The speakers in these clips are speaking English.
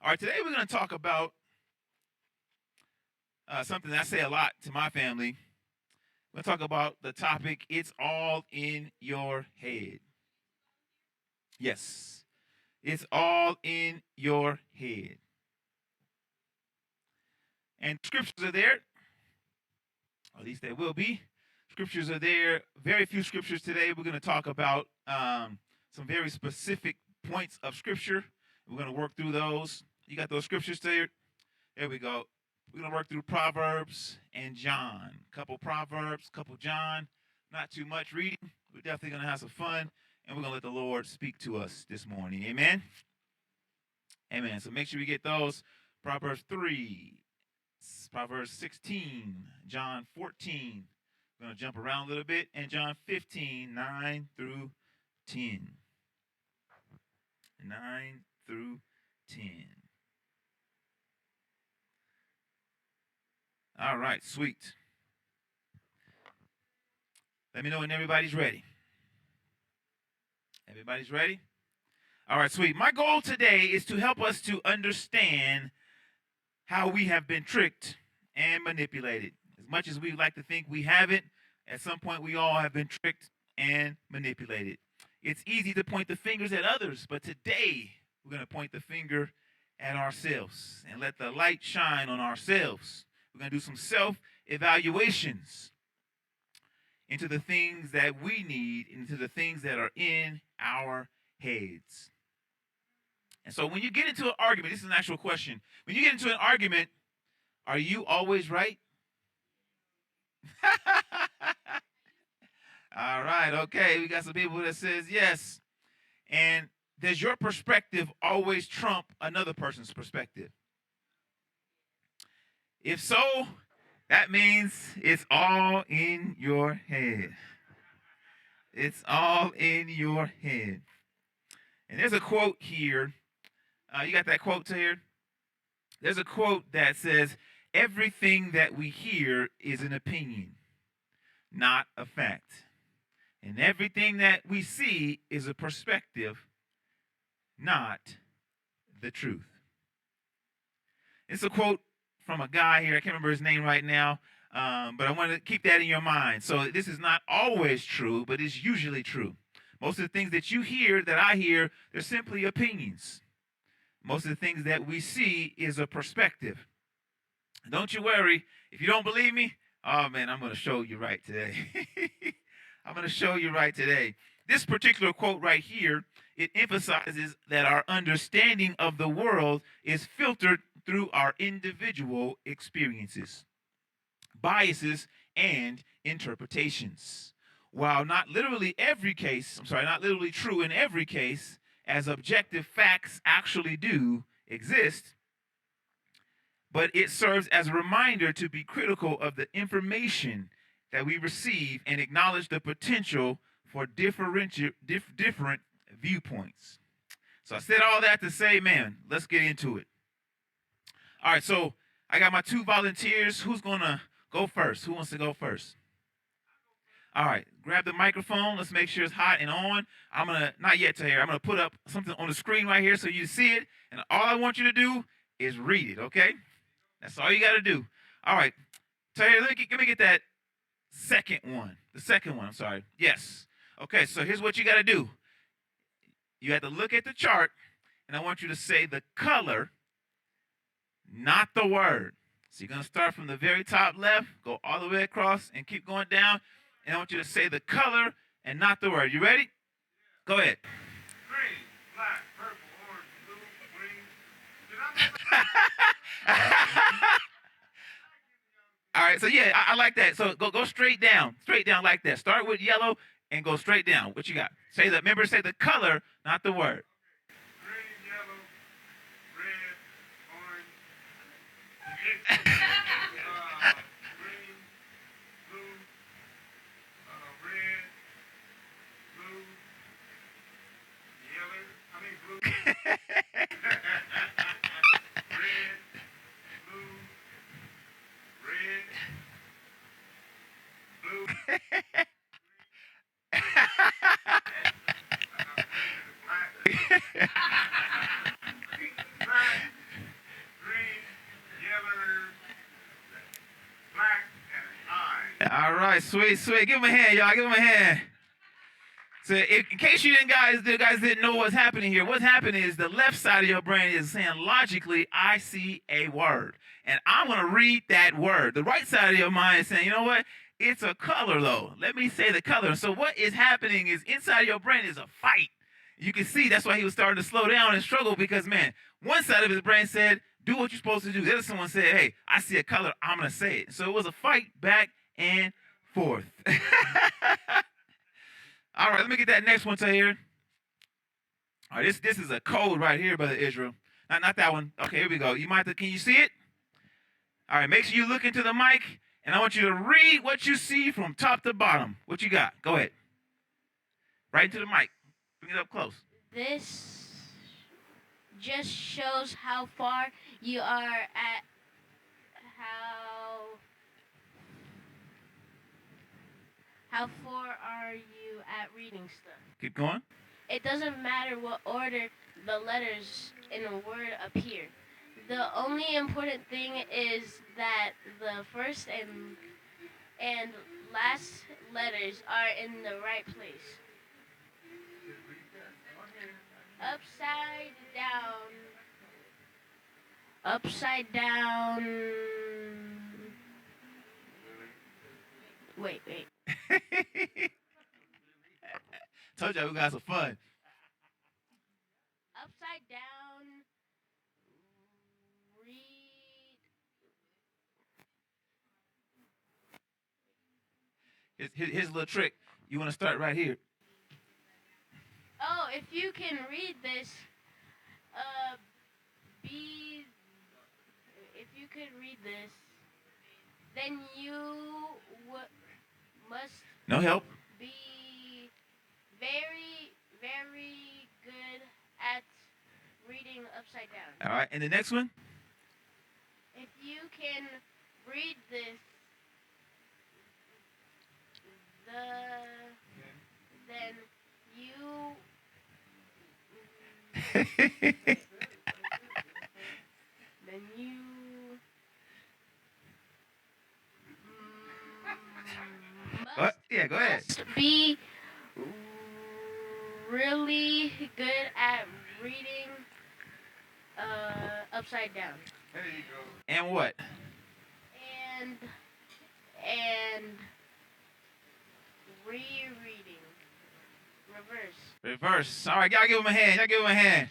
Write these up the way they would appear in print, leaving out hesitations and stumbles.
All right, today we're going to talk about something that I say a lot to my family. We're going to talk about the topic, it's all in your head. Yes, it's all in your head. And scriptures are there, or at least they will be. Scriptures are there. Very few scriptures today. We're going to talk about some very specific points of scripture. We're going to work through those. You got those scriptures there? There we go. We're going to work through Proverbs and John. Couple Proverbs, couple John. Not too much reading. We're definitely going to have some fun, and we're going to let the Lord speak to us this morning. Amen? Amen. So make sure we get those. Proverbs 3, Proverbs 16, John 14. We're going to jump around a little bit. And John 15, 9 through 10. 9 through 10. All right, sweet. Let me know when everybody's ready. Everybody's ready? All right, sweet. My goal today is to help us to understand how we have been tricked and manipulated. As much as we like to think we haven't, at some point we all have been tricked and manipulated. It's easy to point the fingers at others, but today we're going to point the finger at ourselves and let the light shine on ourselves. We're going to do some self-evaluations into the things that we need, into the things that are in our heads. And so when you get into an argument, this is an actual question. When you get into an argument, are you always right? All right, okay. We got some people that says yes. And does your perspective always trump another person's perspective? If so, that means it's all in your head. It's all in your head. And there's a quote here. You got that quote here? There's a quote that says, everything that we hear is an opinion, not a fact. And everything that we see is a perspective, not the truth. It's a quote from a guy here. I can't remember his name right now, but I want to keep that in your mind. So this is not always true, but it's usually true. Most of the things that you hear, that I hear, they're simply opinions. Most of the things that we see is a perspective. Don't you worry. If you don't believe me, oh, man, I'm going to show you right today. I'm going to show you right today. This particular quote right here, it emphasizes that our understanding of the world is filtered through our individual experiences, biases, and interpretations. While not literally true in every case, as objective facts actually do exist, but it serves as a reminder to be critical of the information that we receive and acknowledge the potential for different viewpoints. So I said all that to say, man, let's get into it. All right, so I got my two volunteers. Who's going to go first? Who wants to go first? All right, grab the microphone. Let's make sure it's hot and on. Not yet, Tahir. I'm going to put up something on the screen right here so you see it. And all I want you to do is read it, okay? That's all you got to do. All right, Tahir, let me get that second one. The second one, I'm sorry. Yes. Okay, so here's what you got to do. You have to look at the chart, and I want you to say the color, not the word. So you're going to start from the very top left, go all the way across, and keep going down. And I want you to say the color and not the word. You ready? Go ahead. Green, black, purple, orange, blue, green. All right, so yeah, I like that. So go straight down like that. Start with yellow and go straight down. What you got? Say the color, not the word. Green, yellow, red, orange, green, blue, red, blue, yellow. Blue. Red, blue, red, blue. Black. All right, sweet, sweet. Give him a hand, y'all. Give him a hand. So in case you guys didn't know what's happening here, what's happening is the left side of your brain is saying logically, I see a word. And I'm going to read that word. The right side of your mind is saying, you know what? It's a color, though. Let me say the color. So what is happening is inside of your brain is a fight. You can see that's why he was starting to slow down and struggle because, man, one side of his brain said, do what you're supposed to do. The other someone said, hey, I see a color. I'm going to say it. So it was a fight back and forth. All right, let me get that next one to here. All right, this is a code right here, Brother Israel. Not that one. Okay, here we go. You might have to, can you see it? All right, make sure you look into the mic, and I want you to read what you see from top to bottom. What you got? Go ahead. Right into the mic. Bring it up close. This just shows how far you are at how far are you at reading stuff. Keep going. It doesn't matter what order the letters in a word appear. The only important thing is that the first and last letters are in the right place. Upside down. Wait. Told y'all we got some fun. Upside down. Read. Here's a little trick. You want to start right here. Oh, if you can read this, if you could read this, then you must no help. Be very, very good at reading upside down. All right, and the next one? If you can read this, then you yeah, go ahead. Must be really good at reading upside down. There you go. And what? And rereading. Reverse. All right, y'all give him a hand.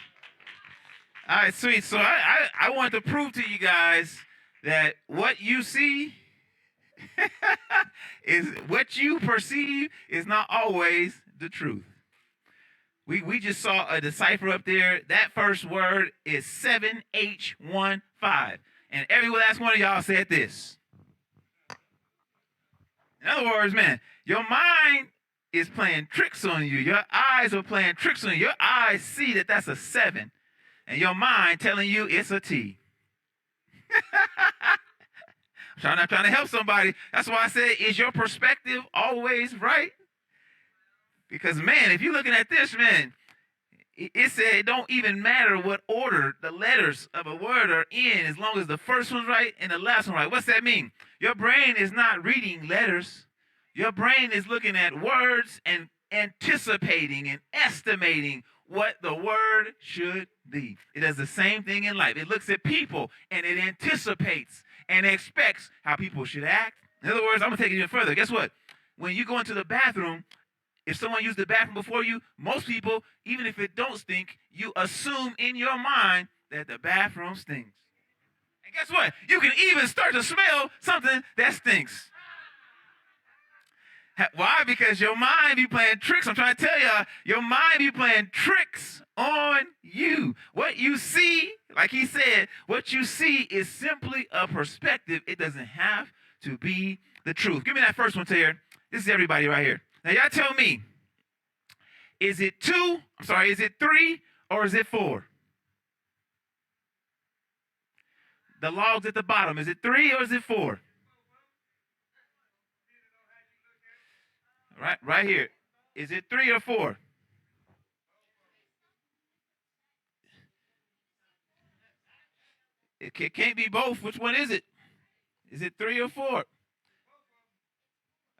All right, sweet. So I want to prove to you guys that what you see is what you perceive is not always the truth. We just saw a decipher up there. That first word is 7H15. And every last one of y'all said this. In other words, man, your mind is playing tricks on you. Your eyes are playing tricks on you. Your eyes see that that's a 7. And your mind telling you it's a T. I'm trying to help somebody. That's why I said, is your perspective always right? Because, man, if you're looking at this, man, it said it don't even matter what order the letters of a word are in as long as the first one's right and the last one right. What's that mean? Your brain is not reading letters. Your brain is looking at words and anticipating and estimating what the word should be. It does the same thing in life. It looks at people and it anticipates and expects how people should act. In other words, I'm going to take it even further. Guess what? When you go into the bathroom, if someone used the bathroom before you, most people, even if it don't stink, you assume in your mind that the bathroom stinks. And guess what? You can even start to smell something that stinks. Why? Because your mind be playing tricks. I'm trying to tell y'all, your mind be playing tricks on you. What you see, like he said, what you see is simply a perspective. It doesn't have to be the truth. Give me that first one, Taylor. This is everybody right here. Now, y'all tell me, is it 3, or is it 4? The logs at the bottom, is it 3 or is it 4? Right here. Is it 3 or 4? It can't be both. Which one is it? Is it 3 or 4?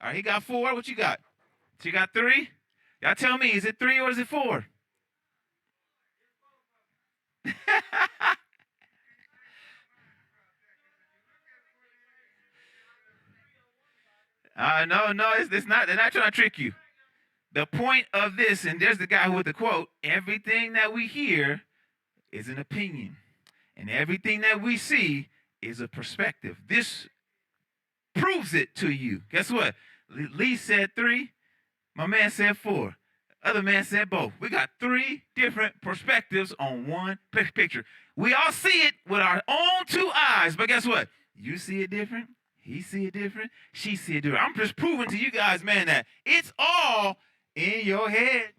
All right, he got 4. What you got? So you got 3? Y'all tell me, is it 3 or is it 4? No, it's not. They're not trying to trick you. The point of this, and there's the guy with the quote, everything that we hear is an opinion. And everything that we see is a perspective. This proves it to you. Guess what? Lee said 3. My man said 4. Other man said both. We got 3 different perspectives on one picture. We all see it with our own 2 eyes. But guess what? You see it different. He see it different. She see it different. I'm just proving to you guys, man, that it's all in your head.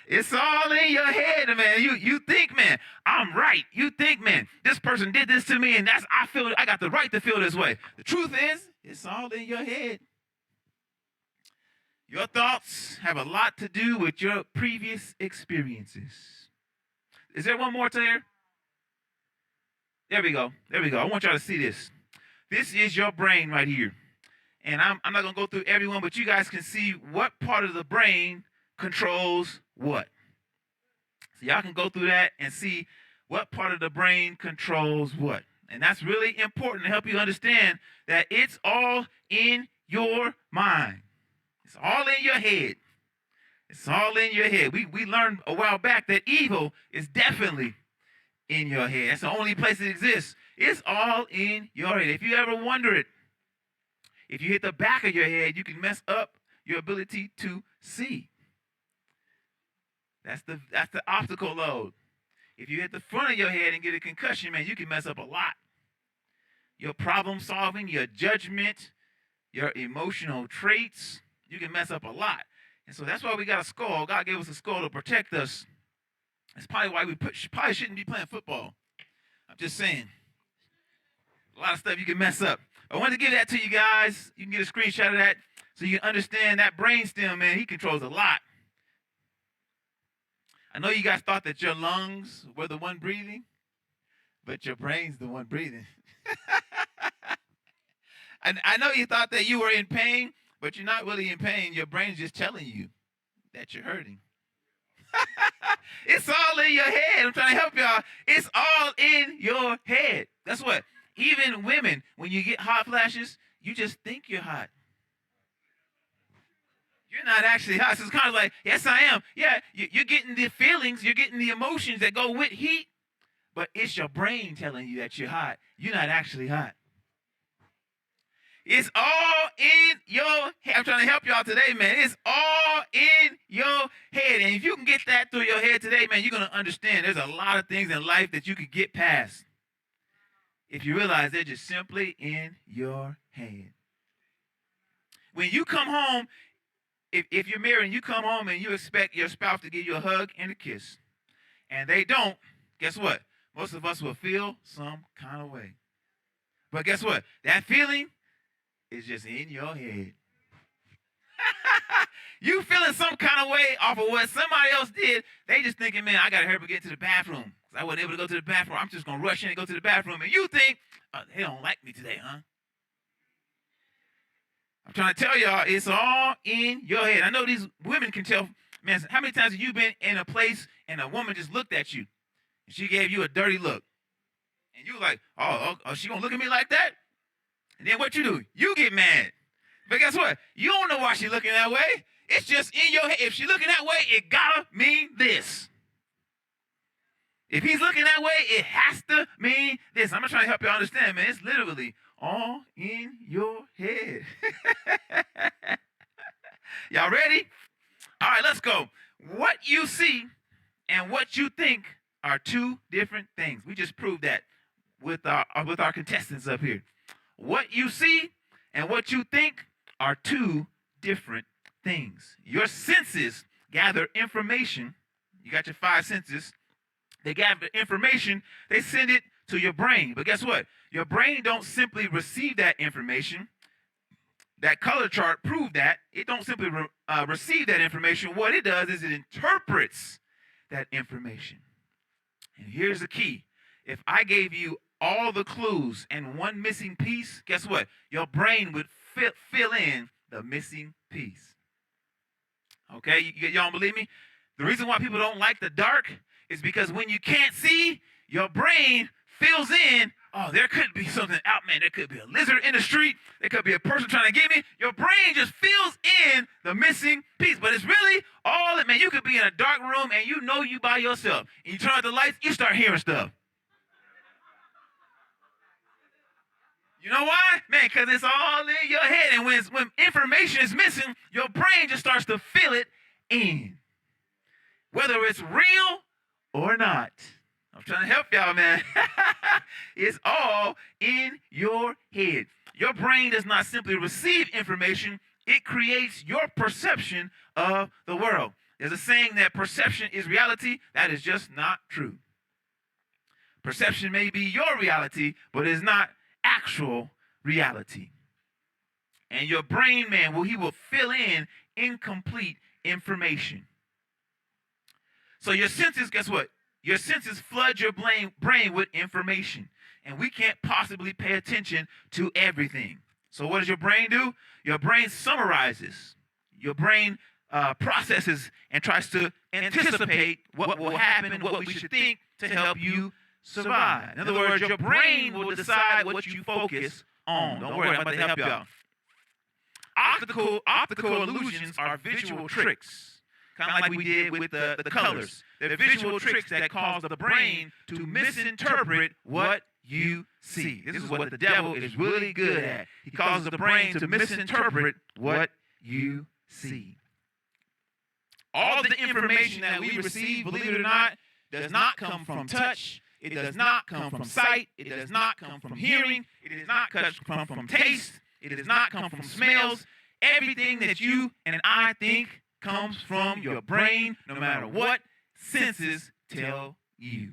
It's all in your head, man. You think, man, I'm right. You think, man, this person did this to me, and I got the right to feel this way. The truth is, it's all in your head. Your thoughts have a lot to do with your previous experiences. Is there one more to there? There we go. I want y'all to see this. This is your brain right here. And I'm not going to go through everyone, but you guys can see what part of the brain controls what. So y'all can go through that and see what part of the brain controls what. And that's really important to help you understand that it's all in your mind. It's all in your head. It's all in your head. We learned a while back that evil is definitely in your head. That's the only place it exists. It's all in your head. If you ever wonder it, if you hit the back of your head, you can mess up your ability to see. That's the optical load. If you hit the front of your head and get a concussion, man, you can mess up a lot. Your problem solving, your judgment, your emotional traits, you can mess up a lot. And so that's why we got a skull. God gave us a skull to protect us. That's probably why we probably shouldn't be playing football. I'm just saying. A lot of stuff you can mess up. I wanted to give that to you guys. You can get a screenshot of that so you can understand that brainstem, man, he controls a lot. I know you guys thought that your lungs were the one breathing, but your brain's the one breathing. I know you thought that you were in pain, but you're not really in pain. Your brain's just telling you that you're hurting. It's all in your head. I'm trying to help y'all. It's all in your head. That's what. Even women, when you get hot flashes, you just think you're hot. You're not actually hot. So it's kind of like, yes, I am. Yeah, you're getting the feelings, you're getting the emotions that go with heat, but it's your brain telling you that you're hot. You're not actually hot. It's all in your head. I'm trying to help y'all today, man. It's all in your head. And if you can get that through your head today, man, you're going to understand there's a lot of things in life that you could get past if you realize they're just simply in your head. When you come home, if you're married and you come home and you expect your spouse to give you a hug and a kiss, and they don't, guess what? Most of us will feel some kind of way. But guess what? That feeling is just in your head. You feeling some kind of way off of what somebody else did. They just thinking, man, I got to hurry up and get to the bathroom. I wasn't able to go to the bathroom. I'm just going to rush in and go to the bathroom. And you think, oh, they don't like me today, huh? I'm trying to tell y'all, it's all in your head. I know these women can tell, man, how many times have you been in a place and a woman just looked at you and she gave you a dirty look? And you were like, oh, she going to look at me like that? And then what you do? You get mad. But guess what? You don't know why she's looking that way. It's just in your head. If she's looking that way, it gotta mean this. If he's looking that way, it has to mean this. I'm just trying to help you understand, man. It's literally all in your head. Y'all ready? All right, let's go. What you see and what you think are 2 different things. We just proved that with our contestants up here. What you see and what you think are 2 different things. Your senses gather information. You got your 5 senses. They gather information. They send it to your brain. But guess what? Your brain don't simply receive that information. That color chart proved that. It don't simply receive that information. What it does is it interprets that information. And here's the key. If I gave you all the clues and one missing piece, guess what? Your brain would fill in the missing piece. Okay, y'all don't believe me? The reason why people don't like the dark is because when you can't see, your brain fills in, oh, there could be something out, man. There could be a lizard in the street. There could be a person trying to get me. Your brain just fills in the missing piece. But it's really all that, man. You could be in a dark room and you know you by yourself. And you turn out the lights, you start hearing stuff. You know why? Man, because it's all in your head. And when information is missing, your brain just starts to fill it in. Whether it's real or not. I'm trying to help y'all, man. It's all in your head. Your brain does not simply receive information. It creates your perception of the world. There's a saying that perception is reality. That is just not true. Perception may be your reality, but it's not actual reality. And your brain, man, he will fill in incomplete information. So your senses, guess what? Your senses flood your brain with information. And we can't possibly pay attention to everything. So what does your brain do? Your brain summarizes. Your brain processes and tries to anticipate what will happen and what we should think to help you survive. In other words, your brain will decide what you focus on. Don't worry, I'm about to help y'all. Optical illusions are visual tricks, kind of like we did with the colors. They're visual tricks that cause the brain to misinterpret what you see. This is what the devil is really good at. He causes the brain to misinterpret what you see. All the information that we receive, believe it or not, does not come from touch. It does not come from sight. It does not come from hearing. It does not come from taste. It does not come from smells. Everything that you and I think comes from your brain, no matter what senses tell you.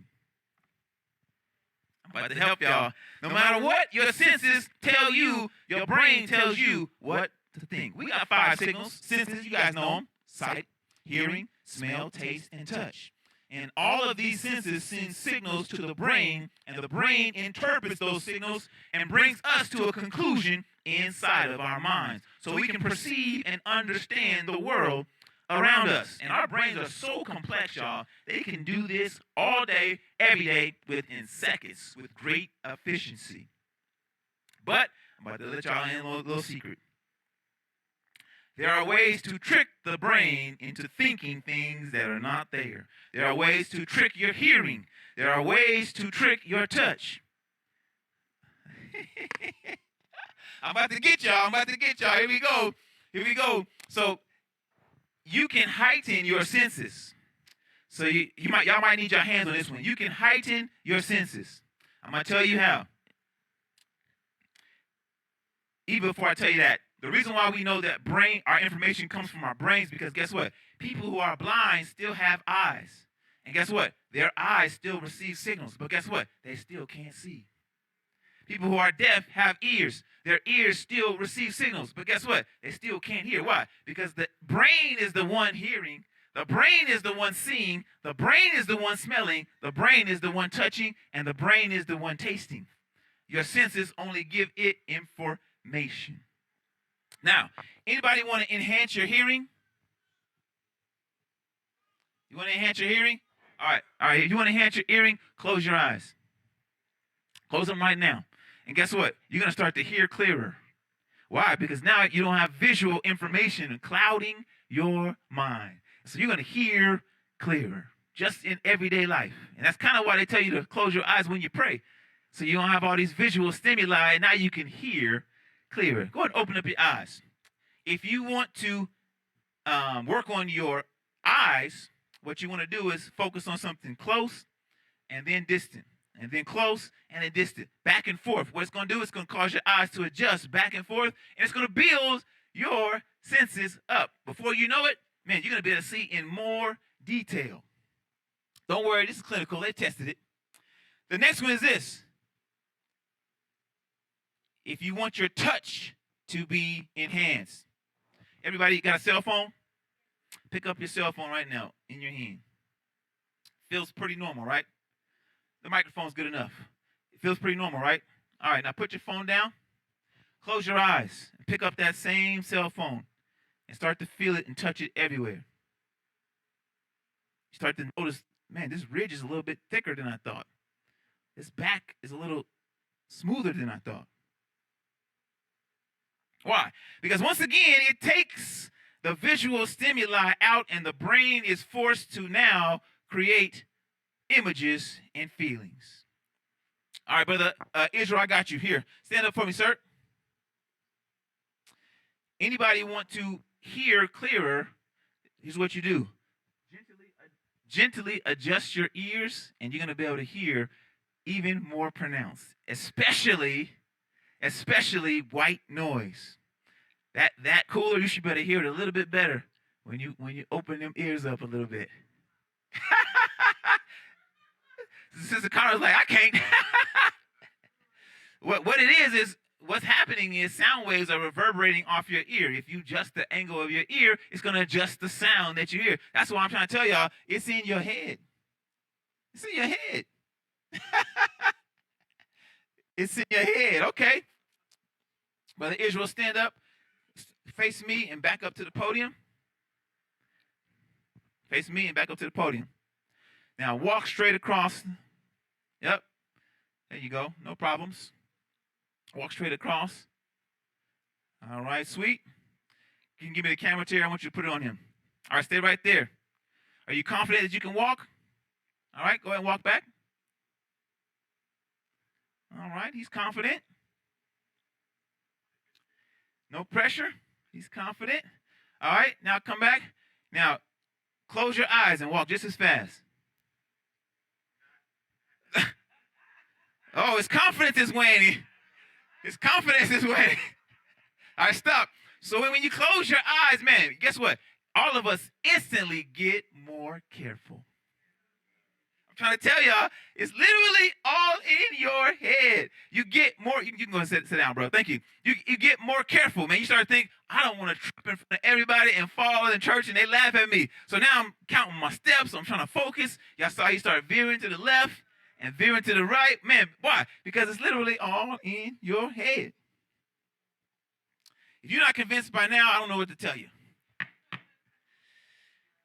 I'm about to help y'all. No matter what your senses tell you, your brain tells you what to think. We got 5 senses. You guys know them: sight, hearing, smell, taste, and touch. And all of these senses send signals to the brain, and the brain interprets those signals and brings us to a conclusion inside of our minds, so we can perceive and understand the world around us. And our brains are so complex, y'all. They can do this all day, every day, within seconds, with great efficiency. But I'm about to let y'all in a little secret. There are ways to trick the brain into thinking things that are not there. There are ways to trick your hearing. There are ways to trick your touch. I'm about to get y'all. Here we go. So you can heighten your senses. So y'all might need your hands on this one. You can heighten your senses. I'm going to tell you how. Even before I tell you that, the reason why we know that our information comes from our brains, because guess what? People who are blind still have eyes. And guess what? Their eyes still receive signals. But guess what? They still can't see. People who are deaf have ears. Their ears still receive signals. But guess what? They still can't hear. Why? Because the brain is the one hearing. The brain is the one seeing. The brain is the one smelling. The brain is the one touching. And the brain is the one tasting. Your senses only give it information. Now, anybody want to enhance your hearing? You want to enhance your hearing? All right. If you want to enhance your hearing, close your eyes. Close them right now. And guess what? You're going to start to hear clearer. Why? Because now you don't have visual information clouding your mind. So you're going to hear clearer just in everyday life. And that's kind of why they tell you to close your eyes when you pray. So you don't have all these visual stimuli, and now you can hear clearer. Go ahead and open up your eyes. If you want to work on your eyes, what you want to do is focus on something close and then distant, and then close and then distant, back and forth. What it's going to do is going to cause your eyes to adjust back and forth, and it's going to build your senses up. Before you know it, man, you're going to be able to see in more detail. Don't worry, this is clinical. They tested it. The next one is this. If you want your touch to be enhanced, everybody got a cell phone? Pick up your cell phone right now in your hand. Feels pretty normal, right? The microphone's good enough. It feels pretty normal, right? All right, now put your phone down, close your eyes, and pick up that same cell phone and start to feel it and touch it everywhere. You start to notice, man, this ridge is a little bit thicker than I thought. This back is a little smoother than I thought. Why? Because once again, it takes the visual stimuli out and the brain is forced to now create images and feelings. All right, brother Israel, I got you here. Stand up for me, sir. Anybody want to hear clearer? Here's what you do. Gently adjust your ears, and you're going to be able to hear even more pronounced, especially white noise. That cooler, you should better hear it a little bit better when you open them ears up a little bit. Sister Carter's like, I can't. What it is what's happening is sound waves are reverberating off your ear. If you adjust the angle of your ear, it's going to adjust the sound that you hear. That's why I'm trying to tell y'all, it's in your head. It's in your head. It's in your head. Okay. Brother Israel, stand up. Face me and back up to the podium. Face me and back up to the podium. Now walk straight across. Yep. There you go. No problems. Walk straight across. All right, sweet. You can give me the camera, Terry. I want you to put it on him. All right, stay right there. Are you confident that you can walk? All right, go ahead and walk back. All right, he's confident. No pressure. He's confident. All right, now come back. Now, close your eyes and walk just as fast. Oh, his confidence is waning. His confidence is waning. All right, stop. So when you close your eyes, man, guess what? All of us instantly get more careful. I'm trying to tell y'all, it's literally all in your head. You get more, you can go and sit down, bro. Thank you. You get more careful, man. You start to think, I don't want to trip in front of everybody and fall in church and they laugh at me. So now I'm counting my steps. I'm trying to focus. Y'all saw you start veering to the left and veering to the right. Man, why? Because it's literally all in your head. If you're not convinced by now, I don't know what to tell you.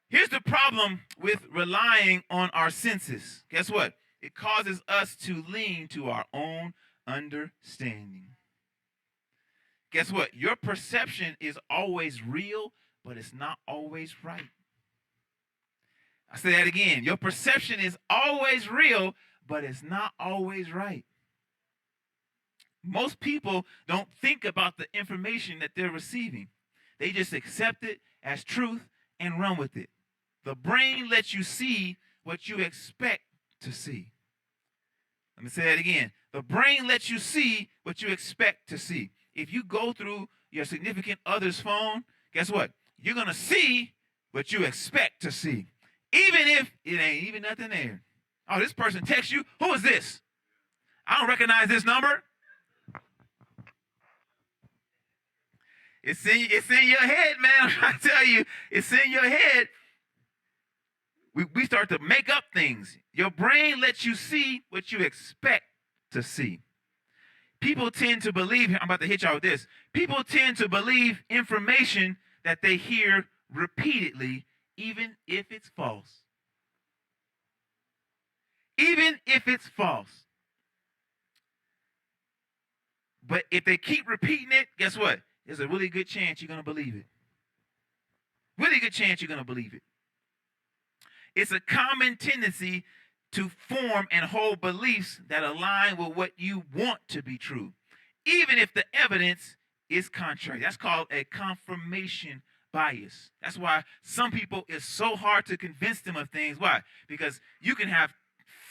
Here's the problem with relying on our senses. Guess what? It causes us to lean to our own understanding. Guess what? Your perception is always real, but it's not always right. I say that again. Your perception is always real, but it's not always right. Most people don't think about the information that they're receiving. They just accept it as truth and run with it. The brain lets you see what you expect to see. Let me say that again. The brain lets you see what you expect to see. If you go through your significant other's phone, guess what? You're going to see what you expect to see, even if it ain't even nothing there. Oh, this person texts you. Who is this? I don't recognize this number. It's in your head, man. I'm trying to tell you, it's in your head. We start to make up things. Your brain lets you see what you expect to see. People tend to believe, I'm about to hit y'all with this. People tend to believe information that they hear repeatedly, even if it's false. Even if it's false. But if they keep repeating it, guess what? There's a really good chance you're going to believe it. Really good chance you're going to believe it. It's a common tendency to form and hold beliefs that align with what you want to be true, even if the evidence is contrary. That's called a confirmation bias. That's why some people, it's so hard to convince them of things. Why? Because you can have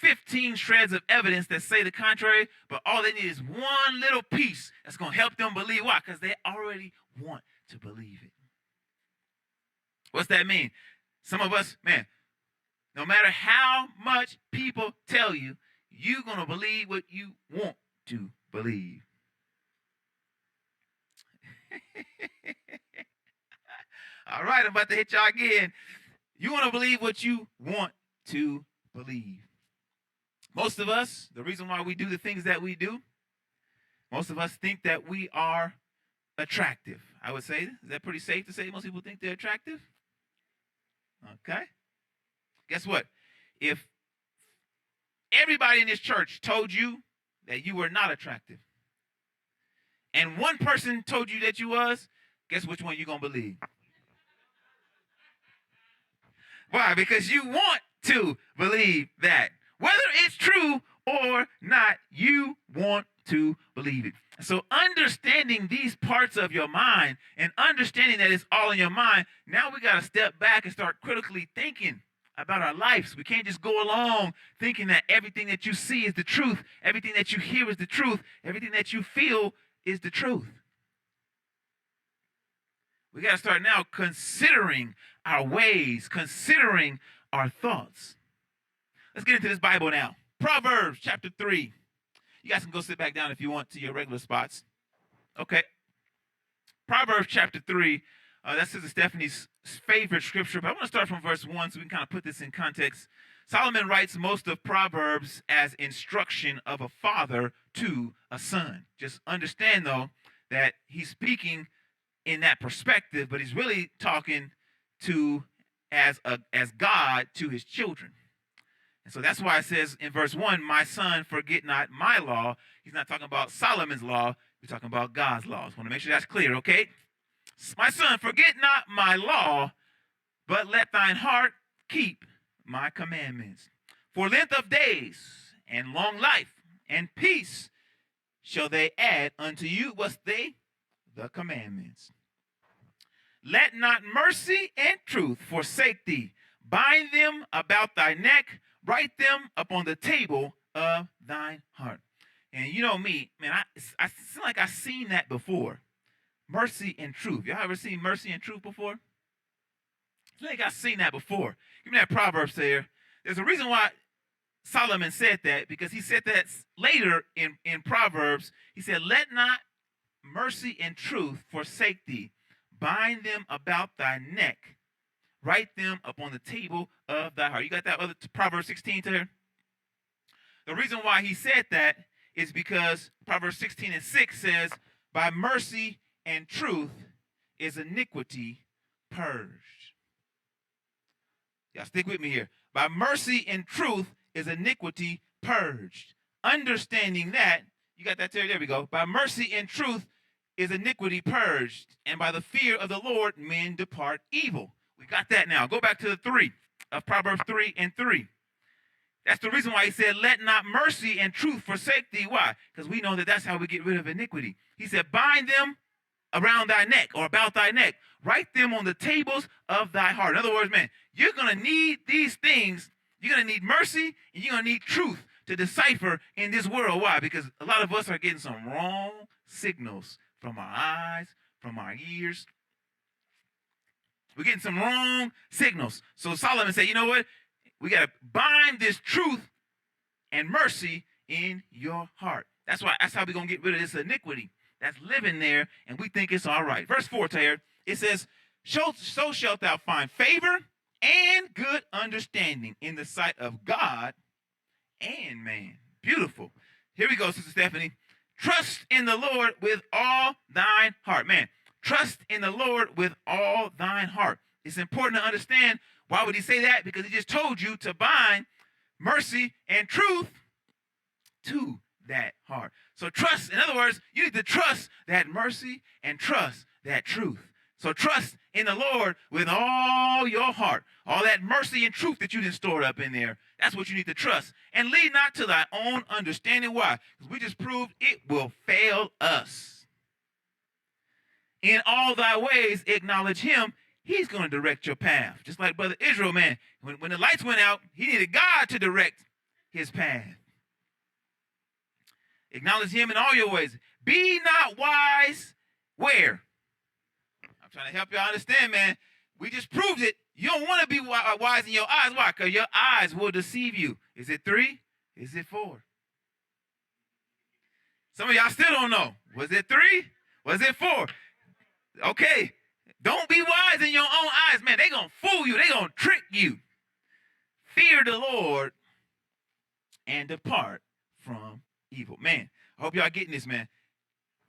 15 shreds of evidence that say the contrary, but all they need is one little piece that's going to help them believe. Why? Because they already want to believe it. What's that mean? Some of us, man, no matter how much people tell you, you're going to believe what you want to believe. All right, I'm about to hit y'all again. You want to believe what you want to believe. Most of us, the reason why we do the things that we do, most of us think that we are attractive. I would say, is that pretty safe to say most people think they're attractive? Okay. Guess what? If everybody in this church told you that you were not attractive, and one person told you that you was, guess which one you're going to believe? Why? Because you want to believe that. Whether it's true or not, you want to believe it. So understanding these parts of your mind and understanding that it's all in your mind, now we got to step back and start critically thinking about our lives. We can't just go along thinking that everything that you see is the truth, everything that you hear is the truth, everything that you feel is the truth. We got to start now considering our ways, considering our thoughts. Let's get into this Bible now. Proverbs chapter 3. You guys can go sit back down if you want to your regular spots. Okay. Proverbs chapter 3. That's Sister Stephanie's favorite scripture, but I want to start from verse 1 so we can kind of put this in context. Solomon writes most of Proverbs as instruction of a father to a son. Just understand, though, that he's speaking in that perspective, but he's really talking to as God to his children. And so that's why it says in verse 1, my son, forget not my law. He's not talking about Solomon's law. He's talking about God's laws. I want to make sure that's clear, okay? My son, forget not my law, but let thine heart keep my commandments. For length of days and long life and peace shall they add unto you. What's they? The commandments. Let not mercy and truth forsake thee. Bind them about thy neck. Write them upon the table of thine heart. And you know me, man, I feel like I've seen that before. Mercy and truth. Y'all ever seen mercy and truth before? I feel like I've seen that before. Give me that Proverbs there. There's a reason why Solomon said that, because he said that later in Proverbs. He said, let not mercy and truth forsake thee. Bind them about thy neck. Write them upon the table of thy heart. You got that other Proverbs 16 there? The reason why he said that is because Proverbs 16 and 6 says, by mercy and truth is iniquity purged. Y'all stick with me here. By mercy and truth is iniquity purged. Understanding that, you got that there? There we go. By mercy and truth is iniquity purged, and by the fear of the Lord men depart evil. We got that now. Go back to the 3 of Proverbs 3 and 3. That's the reason why he said, let not mercy and truth forsake thee. Why? Because we know that that's how we get rid of iniquity. He said, bind them around thy neck or about thy neck. Write them on the tables of thy heart. In other words, man, you're going to need these things. You're going to need mercy and you're going to need truth to decipher in this world. Why? Because a lot of us are getting some wrong signals from our eyes, from our ears. We're getting some wrong signals. So Solomon said, you know what? We got to bind this truth and mercy in your heart. That's how we're going to get rid of this iniquity that's living there, and we think it's all right. Verse 4, Taylor, it says, so shalt thou find favor and good understanding in the sight of God and man. Beautiful. Here we go, Sister Stephanie. Trust in the Lord with all thine heart. Man, trust in the Lord with all thine heart. It's important to understand. Why would he say that? Because he just told you to bind mercy and truth to that heart. So trust, in other words, you need to trust that mercy and trust that truth. So trust in the Lord with all your heart. All that mercy and truth that you didn't store up in there. That's what you need to trust. And lead not to thy own understanding. Why? Because we just proved it will fail us. In all thy ways acknowledge him. He's going to direct your path. Just like Brother Israel, man. When the lights went out, he needed God to direct his path. Acknowledge him in all your ways. Be not wise where? I'm trying to help you understand, man. We just proved it. You don't want to be wise in your eyes. Why? Because your eyes will deceive you. Is it 3? Is it 4? Some of y'all still don't know. Was it 3? Was it 4? Okay. Don't be wise in your own eyes, man. They're going to fool you. They're going to trick you. Fear the Lord and depart from evil. Man, I hope y'all getting this, man.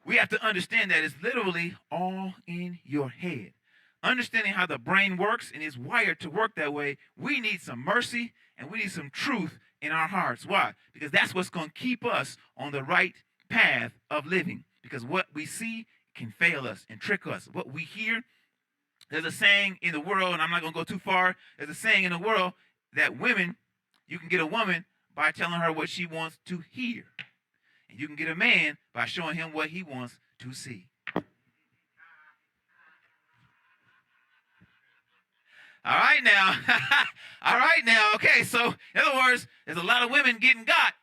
We have to understand that it's literally all in your head. Understanding how the brain works and is wired to work that way, we need some mercy and we need some truth in our hearts. Why? Because that's what's going to keep us on the right path of living. Because what we see can fail us and trick us. What we hear, there's a saying in the world, and I'm not going to go too far. There's a saying in the world that women, you can get a woman by telling her what she wants to hear. And you can get a man by showing him what he wants to see. All right now. All right now. Okay, so in other words, there's a lot of women getting got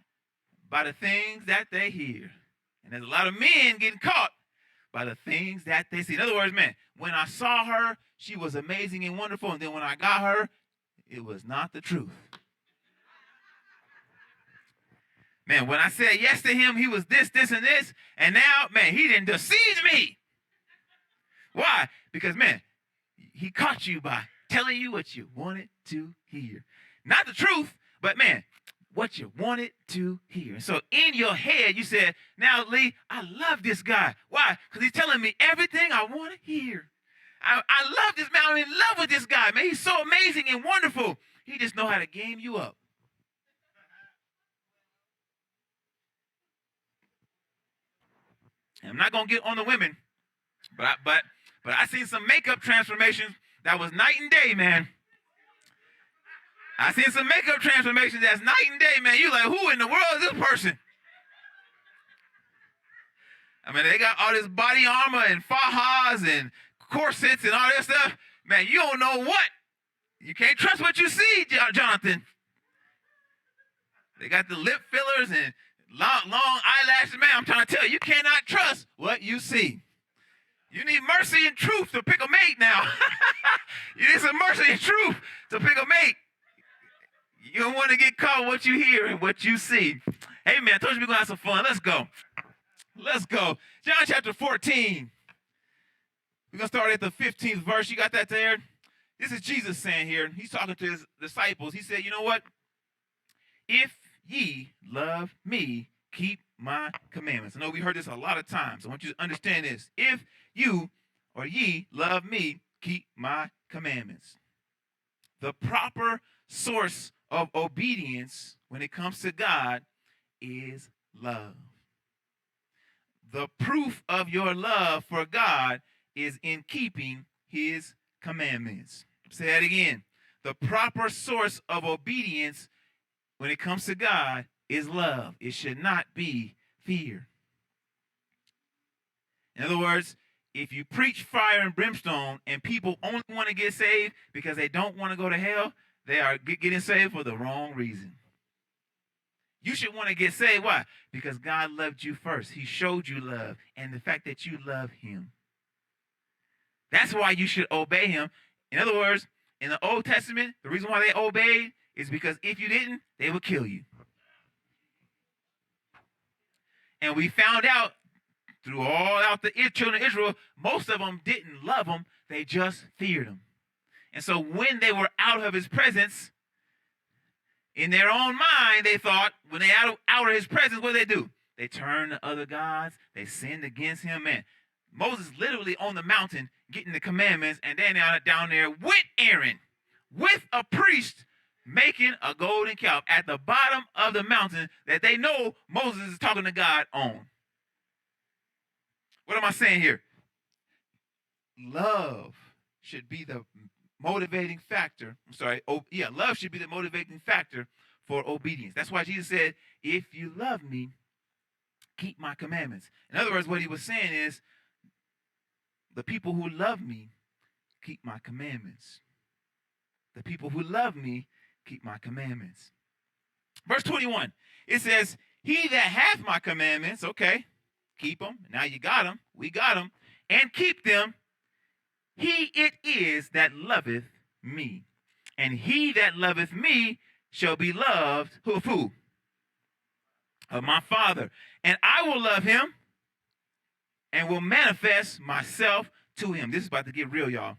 by the things that they hear. And there's a lot of men getting caught by the things that they see. In other words, man, when I saw her, she was amazing and wonderful. And then when I got her, it was not the truth. Man, when I said yes to him, he was this, this, and this. And now, man, he didn't deceive me. Why? Because, man, he caught you by telling you what you wanted to hear. Not the truth, but, man, what you wanted to hear. And so in your head, you said, now, Lee, I love this guy. Why? Because he's telling me everything I want to hear. I love this man. I'm in love with this guy, man. He's so amazing and wonderful. He just know how to game you up. And I'm not going to get on the women, but I seen some makeup transformations that was night and day, man. I seen some makeup transformations that's night and day, man. You like, who in the world is this person? I mean, they got all this body armor and fajas and corsets and all that stuff. Man, you don't know what. You can't trust what you see, Jonathan. They got the lip fillers and long eyelashes. Man, I'm trying to tell you, you cannot trust what you see. You need mercy and truth to pick a mate now. You need some mercy and truth to pick a mate. You don't want to get caught what you hear and what you see. Hey, man, I told you we're going to have some fun. Let's go. Let's go. John chapter 14. We're going to start at the 15th verse. You got that there? This is Jesus saying here. He's talking to his disciples. He said, you know what? If ye love me, keep my commandments. I know we heard this a lot of times. I want you to understand this. If you or ye love me, keep my commandments. The proper source of obedience when it comes to God is love. The proof of your love for God is in keeping his commandments. Say that again. The proper source of obedience when it comes to God is love. It should not be fear. In other words, if you preach fire and brimstone and people only want to get saved because they don't want to go to hell, they are getting saved for the wrong reason. You should want to get saved. Why? Because God loved you first. He showed you love and the fact that you love him. That's why you should obey him. In other words, in the Old Testament, the reason why they obeyed is because if you didn't, they would kill you. And we found out through all out the children of Israel, most of them didn't love him. They just feared him. And so when they were out of his presence, in their own mind, they thought, when they out of his presence, what did they do? They turned to other gods. They sinned against him. Man, Moses literally on the mountain getting the commandments, and then down there with Aaron, with a priest, making a golden calf at the bottom of the mountain that they know Moses is talking to God on. What am I saying here? Love should be the motivating factor. Love should be the motivating factor for obedience. That's why Jesus said, if you love me, keep my commandments. In other words, what he was saying is, the people who love me, keep my commandments. The people who love me, keep my commandments. Verse 21, it says, he that hath my commandments, okay, keep them. Now you got them. We got them. And keep them. He it is that loveth me. And he that loveth me shall be loved of who? Of my Father. And I will love him and will manifest myself to him. This is about to get real, y'all.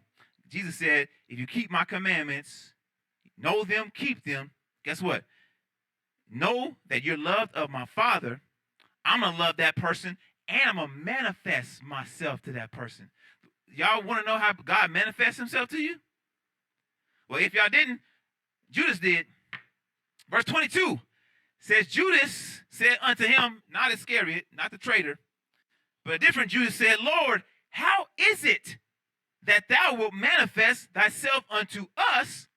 Jesus said, if you keep my commandments, know them, keep them, guess what? know that you're loved of my Father, I'm going to love that person, and I'm going to manifest myself to that person. Y'all want to know how God manifests himself to you? Well, if y'all didn't, Judas did. Verse 22 says, Judas said unto him, not Iscariot, not the traitor, but a different Judas said, Lord, how is it that thou wilt manifest thyself unto us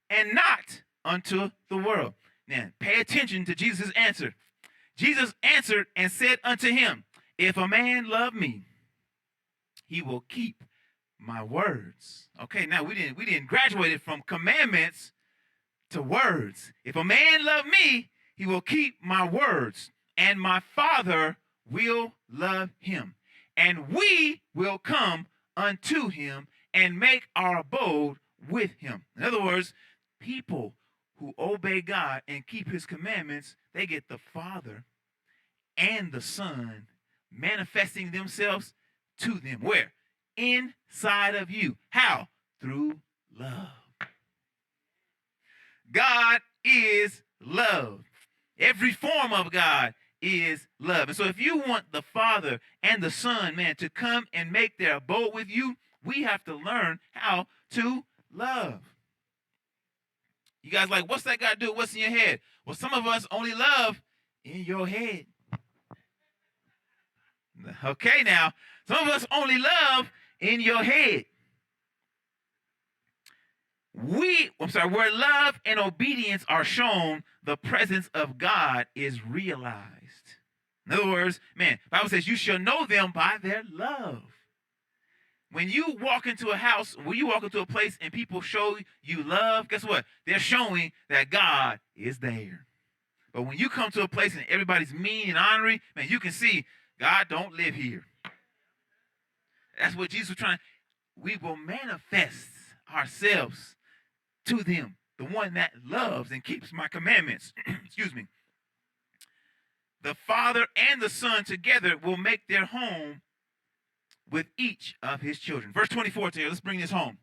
and not unto the world? Now, pay attention to Jesus' answer. Jesus answered and said unto him, if a man love me, he will keep my words. Okay, now we didn't graduate from commandments to words. If a man love me, he will keep my words, and my Father will love him, and we will come unto him and make our abode with him. In other words, people who obey God and keep his commandments, they get the Father and the Son manifesting themselves to them. Where? Inside of you. How? Through love. God is love. Every form of God is love. And so if you want the Father and the Son, man, to come and make their abode with you, we have to learn how to love. You guys like, what's that got to do? What's in your head? Well, some of us only love in your head. Okay, now, some of us only love in your head. Where love and obedience are shown, the presence of God is realized. In other words, man, the Bible says you shall know them by their love. When you walk into a house, when you walk into a place and people show you love, guess what? They're showing that God is there. But when you come to a place and everybody's mean and ornery, man, you can see God don't live here. That's what Jesus was trying. We will manifest ourselves to them, the one that loves and keeps my commandments. Excuse me. The Father and the Son together will make their home with each of his children. Verse 24 here, let's bring this home.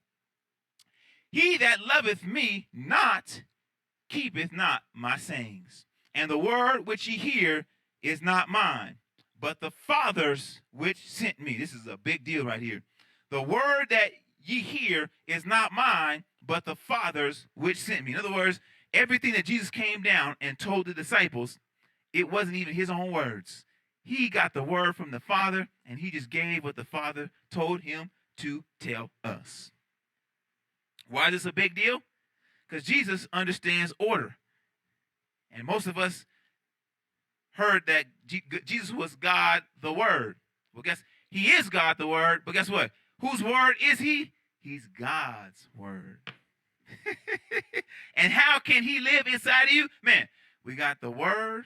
He that loveth me not keepeth not my sayings, and the word which ye hear is not mine, but the Father's which sent me. This is a big deal right here. The word that ye hear is not mine, but the Father's which sent me. In other words, everything that Jesus came down and told the disciples, it wasn't even his own words. He got the word from the Father, and he just gave what the Father told him to tell us. Why is this a big deal? Because Jesus understands order. And most of us heard that Jesus was God the Word. Well, guess he is God the Word, but guess what? Whose word is he? He's God's word. And how can he live inside of you? Man, we got the word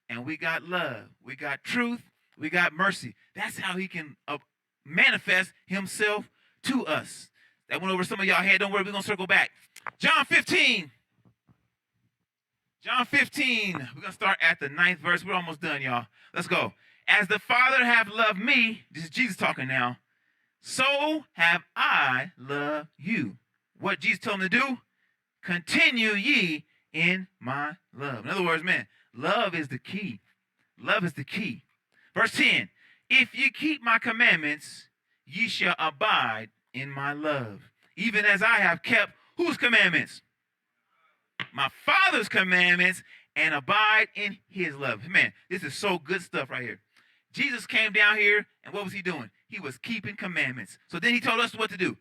and we got love. We got truth. We got mercy. That's how he can manifest himself to us. That went over some of y'all head. Don't worry, we're going to circle back. John 15. John 15. We're going to start at the 9th verse. We're almost done, y'all. Let's go. As the Father hath loved me, this is Jesus talking now, so have I loved you. What Jesus told him to do? Continue ye in my love. In other words, man, love is the key. Love is the key. Verse 10, if ye keep my commandments, ye shall abide in my love, even as I have kept whose commandments? My Father's commandments, and abide in his love. Man, this is so good stuff right here. Jesus came down here, and what was he doing? He was keeping commandments. So then he told us what to do.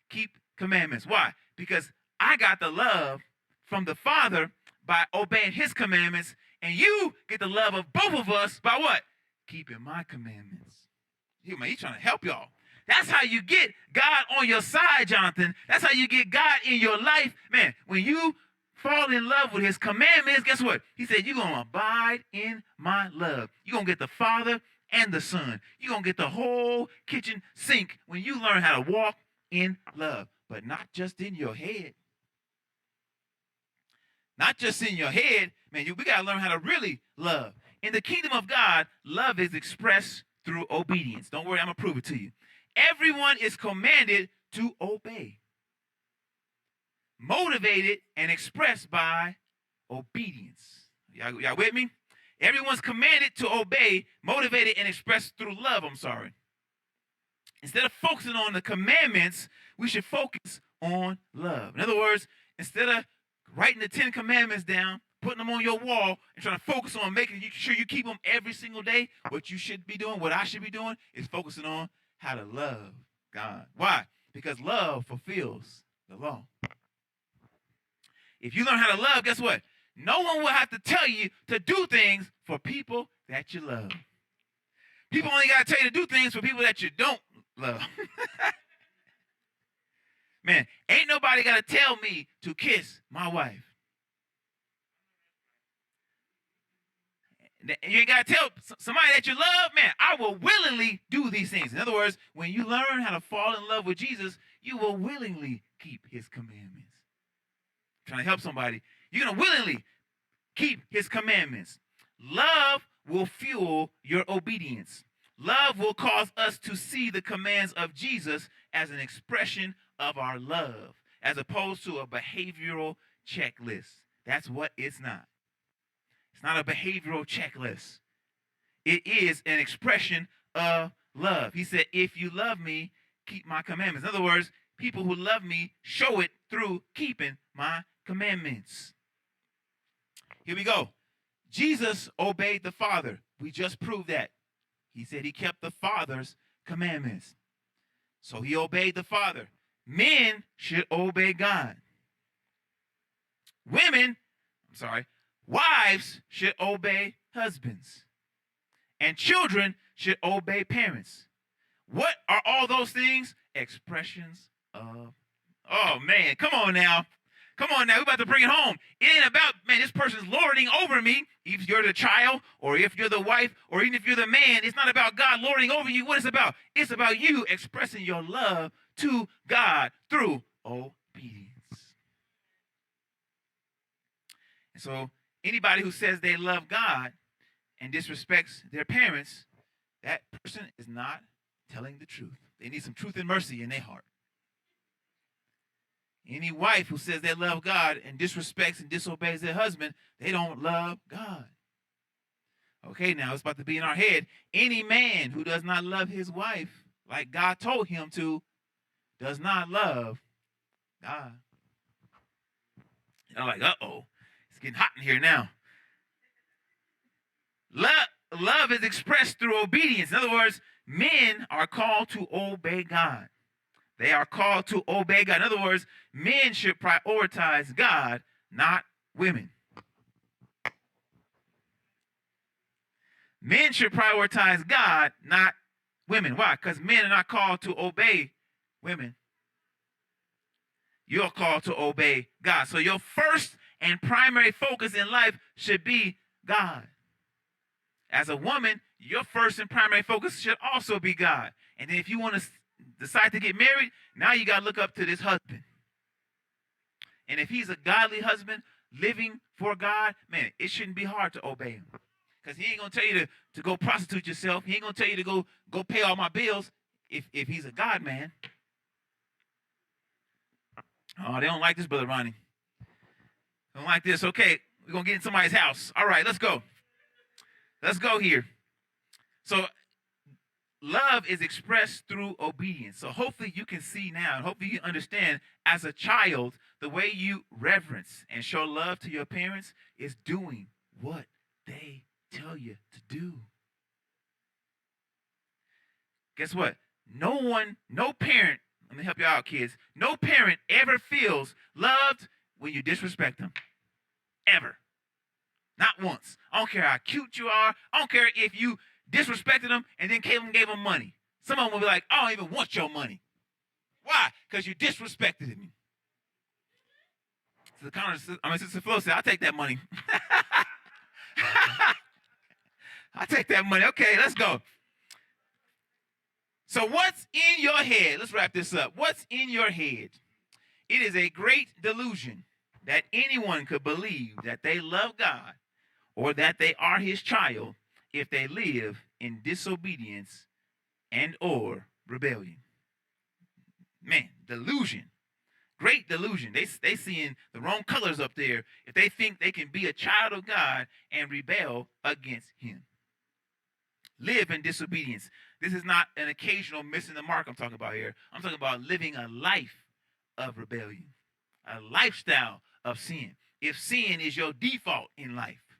Keep commandments. Why? Because I got the love from the Father by obeying his commandments, and you get the love of both of us by what? Keeping my commandments. He's trying to help y'all. That's how you get God on your side, Jonathan. That's how you get God in your life. Man, when you fall in love with his commandments, guess what? He said, you're going to abide in my love. You're going to get the Father and the Son. You're going to get the whole kitchen sink when you learn how to walk in love. But not just in your head. Not just in your head. Man, we got to learn how to really love. In the kingdom of God, love is expressed through obedience. Don't worry, I'm going to prove it to you. Everyone is commanded to obey. Motivated and expressed by obedience. Y'all with me? Everyone's commanded to obey, motivated, and expressed through love. Instead of focusing on the commandments, we should focus on love. In other words, instead of writing the 10 commandments down, putting them on your wall, and trying to focus on making sure you keep them every single day, what you should be doing, what I should be doing, is focusing on how to love God. Why? Because love fulfills the law. If you learn how to love, guess what? No one will have to tell you to do things for people that you love. People only got to tell you to do things for people that you don't love. Man, ain't nobody got to tell me to kiss my wife. You ain't got to tell somebody that you love, man, I will willingly do these things. In other words, when you learn how to fall in love with Jesus, you will willingly keep his commandments. I'm trying to help somebody. You're going to willingly keep his commandments. Love will fuel your obedience. Love will cause us to see the commands of Jesus as an expression of our love, as opposed to a behavioral checklist. That's what it's not. It's not a behavioral checklist. It is an expression of love. He said, if you love me, keep my commandments. In other words, people who love me show it through keeping my commandments. Here we go. Jesus obeyed the Father. We just proved that. He said he kept the Father's commandments. So he obeyed the Father. Men should obey God. Wives should obey husbands. And children should obey parents. What are all those things? Expressions of, oh man, come on now. Come on now, we're about to bring it home. It ain't about, man, this person's lording over me. If you're the child, or if you're the wife, or even if you're the man, it's not about God lording over you. What it's about? It's about you expressing your love to God through obedience. And so anybody who says they love God and disrespects their parents, that person is not telling the truth. They need some truth and mercy in their heart. Any wife who says they love God and disrespects and disobeys their husband, they don't love God. Okay, now it's about to be in our head. Any man who does not love his wife like God told him to does not love God. And I'm like, uh-oh, it's getting hot in here now. Love is expressed through obedience. In other words, men are called to obey God. They are called to obey God. In other words, men should prioritize God, not women. Men should prioritize God, not women. Why? Because men are not called to obey women. You're called to obey God. So your first and primary focus in life should be God. As a woman, your first and primary focus should also be God. And then if you want to decide to get married, now you got to look up to this husband. And if he's a godly husband living for God, man, it shouldn't be hard to obey him. Because he ain't going to tell you to go prostitute yourself. He ain't going to tell you to go pay all my bills if he's a God man. Oh, they don't like this, Brother Ronnie. They don't like this. Okay, we're going to get in somebody's house. All right, let's go. Let's go here. So love is expressed through obedience. So hopefully you can see now, and hopefully you understand, as a child, the way you reverence and show love to your parents is doing what they tell you to do. Guess what? No parent, let me help you out, kids. No parent ever feels loved when you disrespect them. Ever. Not once. I don't care how cute you are. I don't care if you disrespected them and then gave them money. Some of them will be like, I don't even want your money. Why? Because you disrespected me. So Sister Flo said, I'll take that money. I'll take that money. Okay, let's go. So what's in your head? Let's wrap this up. What's in your head? It is a great delusion that anyone could believe that they love God or that they are his child if they live in disobedience and or rebellion. Man, delusion. great delusion. They seeing the wrong colors up there if they think they can be a child of God and rebel against him. Live in disobedience. This is not an occasional missing the mark I'm talking about here. I'm talking about living a life of rebellion, a lifestyle of sin. If sin is your default in life,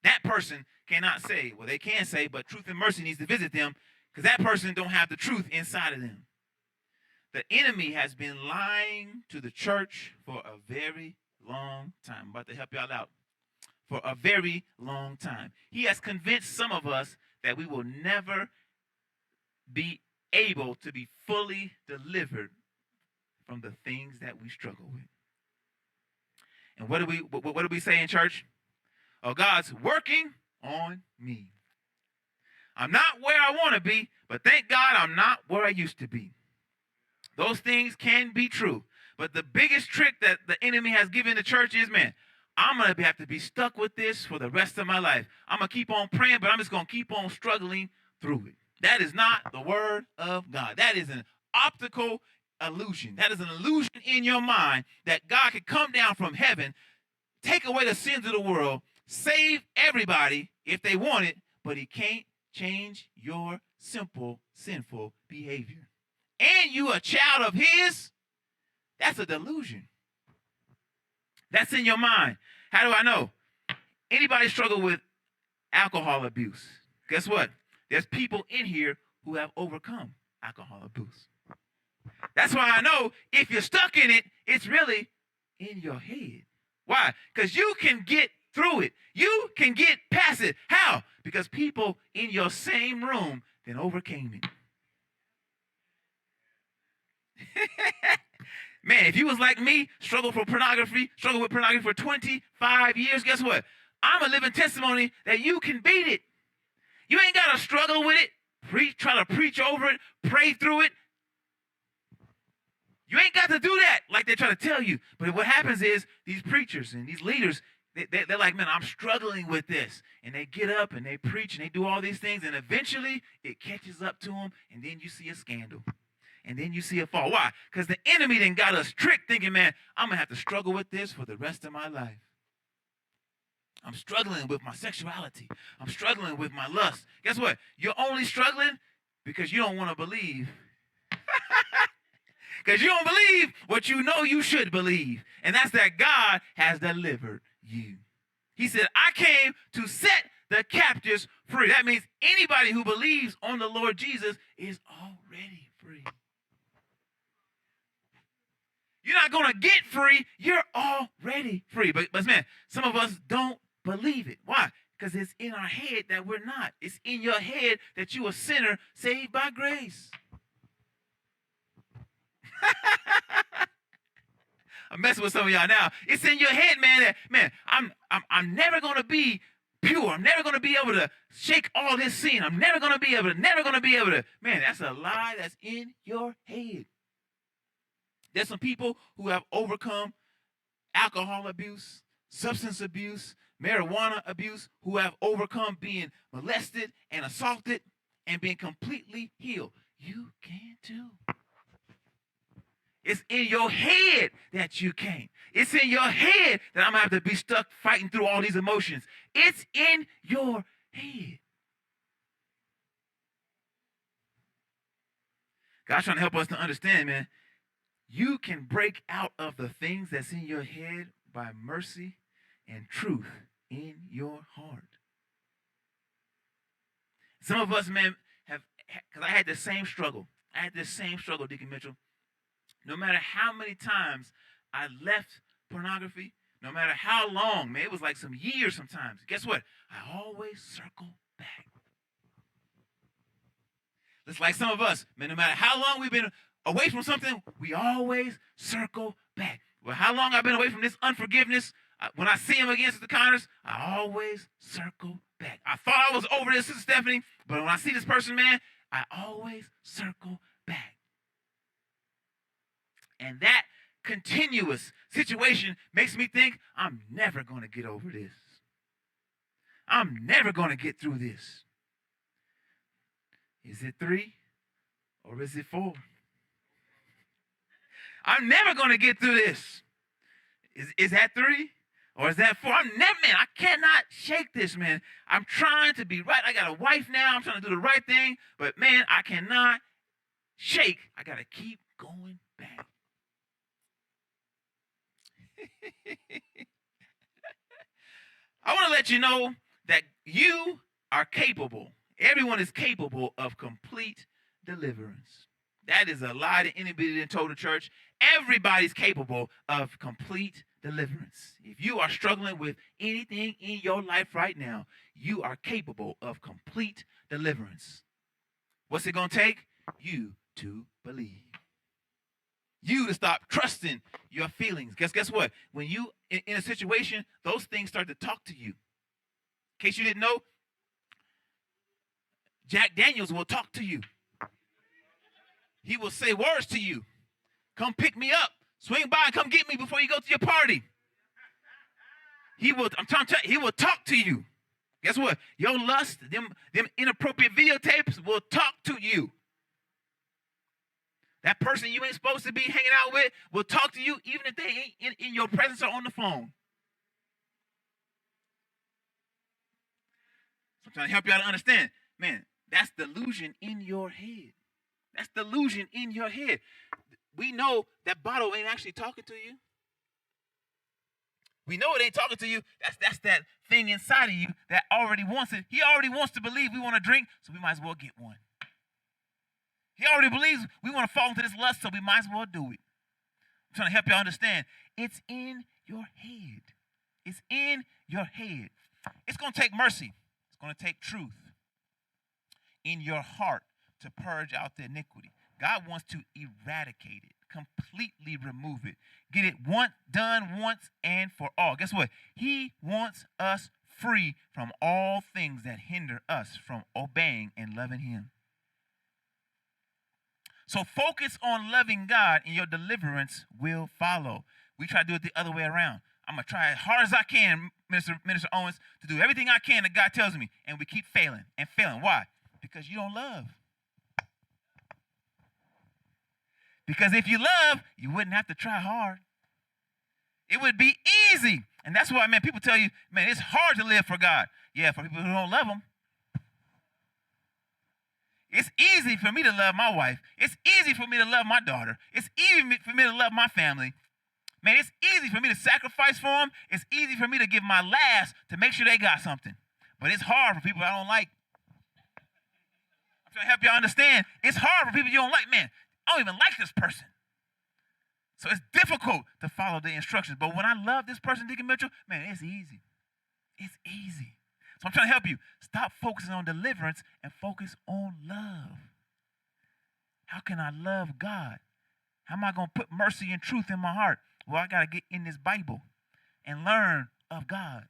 that person cannot say, well, they can say, but truth and mercy needs to visit them because that person don't have the truth inside of them. The enemy has been lying to the church for a very long time. I'm about to help y'all out. For a very long time. He has convinced some of us that we will never be able to be fully delivered from the things that we struggle with. And what do we say in church? Oh, God's working on me. I'm not where I want to be, but thank God I'm not where I used to be. Those things can be true. But the biggest trick that the enemy has given the church is, man, I'm going to have to be stuck with this for the rest of my life. I'm going to keep on praying, but I'm just going to keep on struggling through it. That is not the word of God. That is an optical illusion. That is an illusion in your mind that God could come down from heaven, take away the sins of the world, save everybody if they want it, but he can't change your simple, sinful behavior. And you a child of his, that's a delusion. That's in your mind. How do I know? Anybody struggle with alcohol abuse? Guess what? There's people in here who have overcome alcohol abuse. That's why I know if you're stuck in it, it's really in your head. Why? Because you can get through it. You can get past it. How? Because people in your same room then overcame it. Man, if you was like me, struggle with pornography for 25 years, guess what? I'm a living testimony that you can beat it. You ain't got to struggle with it, try to preach over it, pray through it. You ain't got to do that like they try to tell you. But what happens is these preachers and these leaders, they're like, man, I'm struggling with this. And they get up and they preach and they do all these things. And eventually it catches up to them. And then you see a scandal. And then you see a fall. Why? Because the enemy then got us tricked thinking, man, I'm going to have to struggle with this for the rest of my life. I'm struggling with my sexuality. I'm struggling with my lust. Guess what? You're only struggling because you don't want to believe. Because you don't believe what you know you should believe. And that's that God has delivered you. He said, I came to set the captives free. That means anybody who believes on the Lord Jesus is already free. You're not going to get free. You're already free. But man, some of us don't believe it. Why? Because it's in our head that we're not. It's in your head that you're a sinner saved by grace. I'm messing with some of y'all now. It's in your head, man, that, man, I'm never going to be pure. I'm never going to be able to shake all this sin. I'm never going to be able to. Man, that's a lie that's in your head. There's some people who have overcome alcohol abuse, substance abuse, marijuana abuse, who have overcome being molested and assaulted and being completely healed. You can too. It's in your head that you can't. It's in your head that I'm going to have to be stuck fighting through all these emotions. It's in your head. God's trying to help us to understand, man. You can break out of the things that's in your head by mercy and truth in your heart. Some of us, man, have, because I had the same struggle. Deacon Mitchell. No matter how many times I left pornography, no matter how long, man, it was like some years sometimes. Guess what? I always circle back. It's like some of us, man, no matter how long we've been away from something, we always circle back. Well, how long I've been away from this unforgiveness, when I see him again, Sister Connors, I always circle back. I thought I was over this, Sister Stephanie, but when I see this person, man, I always circle back. And that continuous situation makes me think I'm never going to get over this. I'm never going to get through this. Is it 3 or is it 4? I'm never going to get through this. Is that 3? Or is that 4? I'm never, man, I cannot shake this, man. I'm trying to be right. I got a wife now. I'm trying to do the right thing. But, man, I cannot shake. I got to keep going back. I want to let you know that you are capable. Everyone is capable of complete deliverance. That is a lie that anybody didn't told the church. Everybody's capable of complete deliverance. If you are struggling with anything in your life right now, you are capable of complete deliverance. What's it going to take? You to believe. You to stop trusting your feelings. Guess what? When you in a situation, those things start to talk to you. In case you didn't know, Jack Daniels will talk to you. He will say words to you. Come pick me up. Swing by and come get me before you go to your party. He will talk to you. Guess what? Your lust, them inappropriate videotapes will talk to you. That person you ain't supposed to be hanging out with will talk to you even if they ain't in your presence or on the phone. So I'm trying to help you out to understand. Man, that's delusion in your head. That's delusion in your head. We know that bottle ain't actually talking to you. We know it ain't talking to you. That's that thing inside of you that already wants it. He already wants to believe we want to drink, so we might as well get one. He already believes we want to fall into this lust, so we might as well do it. I'm trying to help y'all understand. It's in your head. It's in your head. It's going to take mercy. It's going to take truth in your heart to purge out the iniquity. God wants to eradicate it, completely remove it, get it done once and for all. Guess what? He wants us free from all things that hinder us from obeying and loving him. So focus on loving God and your deliverance will follow. We try to do it the other way around. I'm going to try as hard as I can, Minister Owens, to do everything I can that God tells me. And we keep failing and failing. Why? Because you don't love. Because if you love, you wouldn't have to try hard. It would be easy. And that's why, man, people tell you, man, it's hard to live for God. Yeah, for people who don't love him. It's easy for me to love my wife. It's easy for me to love my daughter. It's easy for me to love my family. Man, it's easy for me to sacrifice for them. It's easy for me to give my last to make sure they got something. But it's hard for people I don't like. I'm trying to help y'all understand. It's hard for people you don't like. Man, I don't even like this person. So it's difficult to follow the instructions. But when I love this person, Deacon Mitchell, man, it's easy. It's easy. So I'm trying to help you. Stop focusing on deliverance and focus on love. How can I love God? How am I going to put mercy and truth in my heart? Well, I got to get in this Bible and learn of God.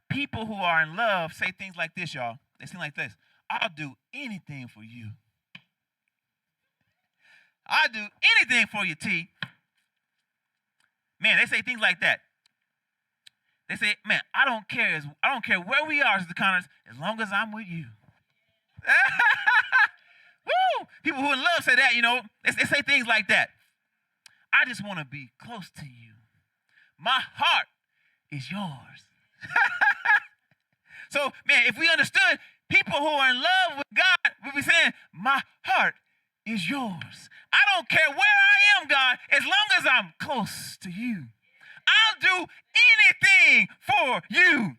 People who are in love say things like this, y'all. They say like this. I'll do anything for you. I'll do anything for you, T. Man, they say things like that. They say, man, I don't care where we are as the Connors, as long as I'm with you. Woo! People who in love say that, you know. They say things like that. I just want to be close to you. My heart is yours. So, man, if we understood, people who are in love with God would be saying, my heart is yours. I don't care where I am, God, as long as I'm close to you. I'll do anything for you.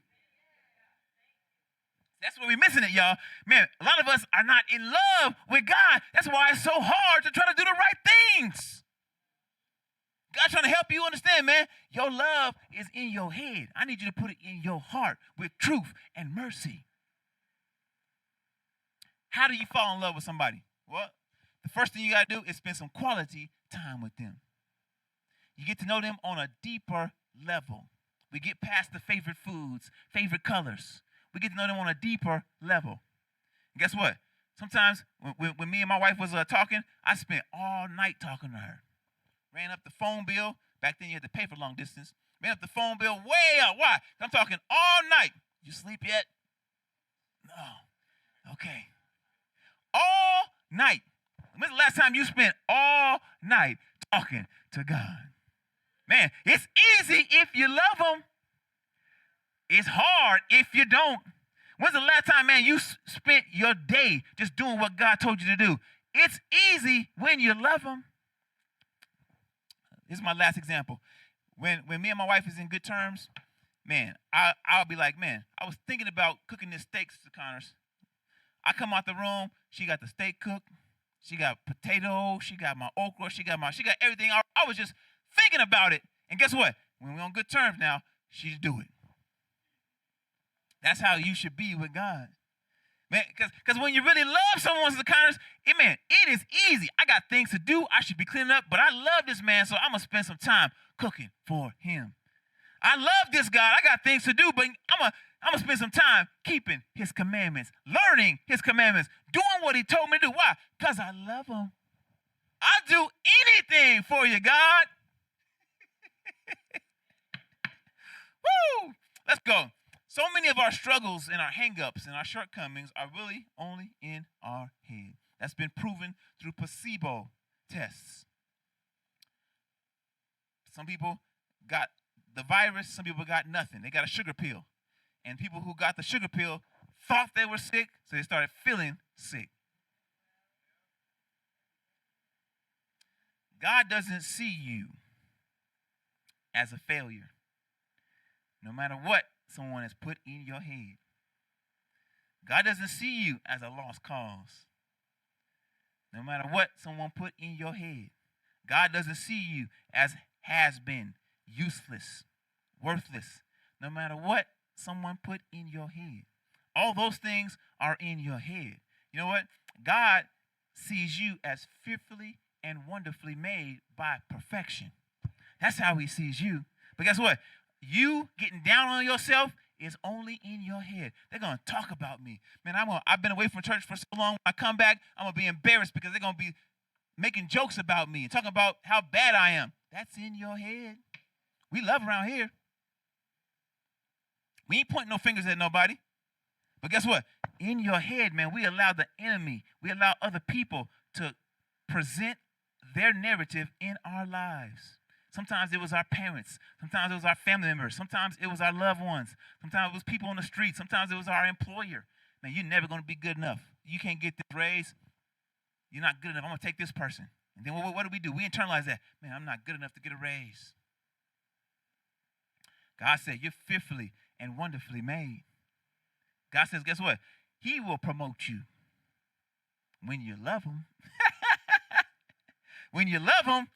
That's where we're missing it, y'all. Man, a lot of us are not in love with God. That's why it's so hard to try to do the right things. God's trying to help you understand, man. Your love is in your head. I need you to put it in your heart with truth and mercy. How do you fall in love with somebody? Well, the first thing you got to do is spend some quality time with them. You get to know them on a deeper level. We get past the favorite foods, favorite colors. We get to know them on a deeper level. And guess what? Sometimes when me and my wife was talking, I spent all night talking to her. Ran up the phone bill. Back then you had to pay for long distance. Ran up the phone bill way up. Why? I'm talking all night. You sleep yet? No. Okay. All night. When's the last time you spent all night talking to God? Man, it's easy if you love him. It's hard if you don't. When's the last time, man, you spent your day just doing what God told you to do? It's easy when you love him. This is my last example. When me and my wife is in good terms, man, I'll be like, man, I was thinking about cooking this steak, Sister Connors. I come out the room, she got the steak cooked, she got potatoes, she got my okra, she got everything. I was just thinking about it. And guess what? When we're on good terms now, she do it. That's how you should be with God. Man, because when you really love someone, Sister Connors, it is easy. I got things to do. I should be cleaning up, but I love this man, so I'm going to spend some time cooking for him. I love this God. I got things to do, but I'm going to spend some time keeping his commandments, learning his commandments, doing what he told me to do. Why? Because I love him. I'll do anything for you, God. Woo! Let's go. So many of our struggles and our hang-ups and our shortcomings are really only in our head. That's been proven through placebo tests. Some people got the virus, some people got nothing. They got a sugar pill. And people who got the sugar pill thought they were sick, so they started feeling sick. God doesn't see you as a failure, no matter what someone has put in your head. God doesn't see you as a lost cause, no matter what someone put in your head. God doesn't see you as has been, useless, worthless, no matter what someone put in your head. All those things are in your head. You know what? God sees you as fearfully and wonderfully made by perfection. That's how he sees you. But guess what? You getting down on yourself is only in your head. They're going to talk about me. Man, I've been away from church for so long. When I come back, I'm going to be embarrassed because they're going to be making jokes about me and talking about how bad I am. That's in your head. We love around here. We ain't pointing no fingers at nobody. But guess what? In your head, man, we allow the enemy, we allow other people to present their narrative in our lives. Sometimes it was our parents. Sometimes it was our family members. Sometimes it was our loved ones. Sometimes it was people on the street. Sometimes it was our employer. Man, you're never going to be good enough. You can't get this raise. You're not good enough. I'm going to take this person. And then what do? We internalize that. Man, I'm not good enough to get a raise. God said, you're fearfully and wonderfully made. God says, guess what? He will promote you when you love him. When you love him,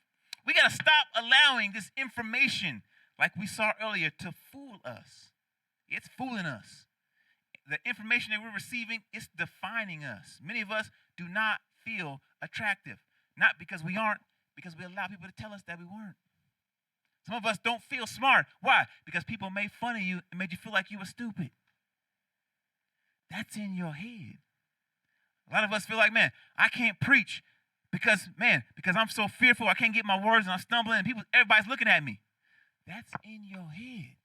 we got to stop allowing this information, like we saw earlier, to fool us. It's fooling us. The information that we're receiving is defining us. Many of us do not feel attractive, not because we aren't, because we allow people to tell us that we weren't. Some of us don't feel smart. Why? Because people made fun of you and made you feel like you were stupid. That's in your head. A lot of us feel like, man, I can't preach because I'm so fearful. I can't get my words and I'm stumbling and everybody's looking at me. That's in your head.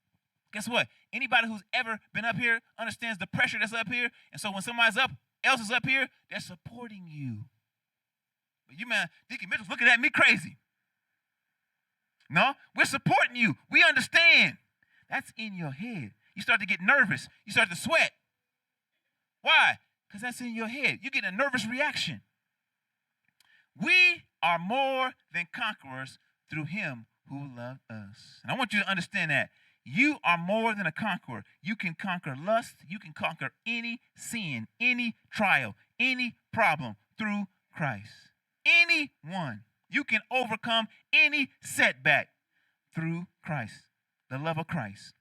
Guess what? Anybody who's ever been up here understands the pressure that's up here. And so when somebody else is up here, they're supporting you. But you, man, Deacon Mitchell's looking at me crazy. No, we're supporting you. We understand. That's in your head. You start to get nervous. You start to sweat. Why? Because that's in your head. You get a nervous reaction. We are more than conquerors through him who loved us. And I want you to understand that. You are more than a conqueror. You can conquer lust. You can conquer any sin, any trial, any problem through Christ. Anyone. You can overcome any setback through Christ, the love of Christ.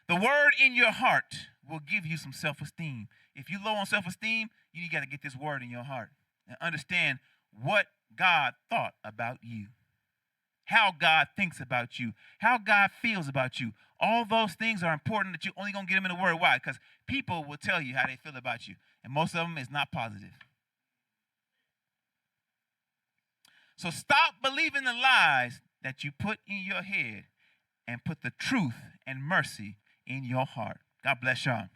The word in your heart will give you some self-esteem. If you're low on self-esteem, you got to get this word in your heart and understand what God thought about you, how God thinks about you, how God feels about you. All those things are important that you're only going to get them in the word. Why? Because people will tell you how they feel about you, and most of them is not positive. So stop believing the lies that you put in your head and put the truth and mercy in your heart. God bless y'all.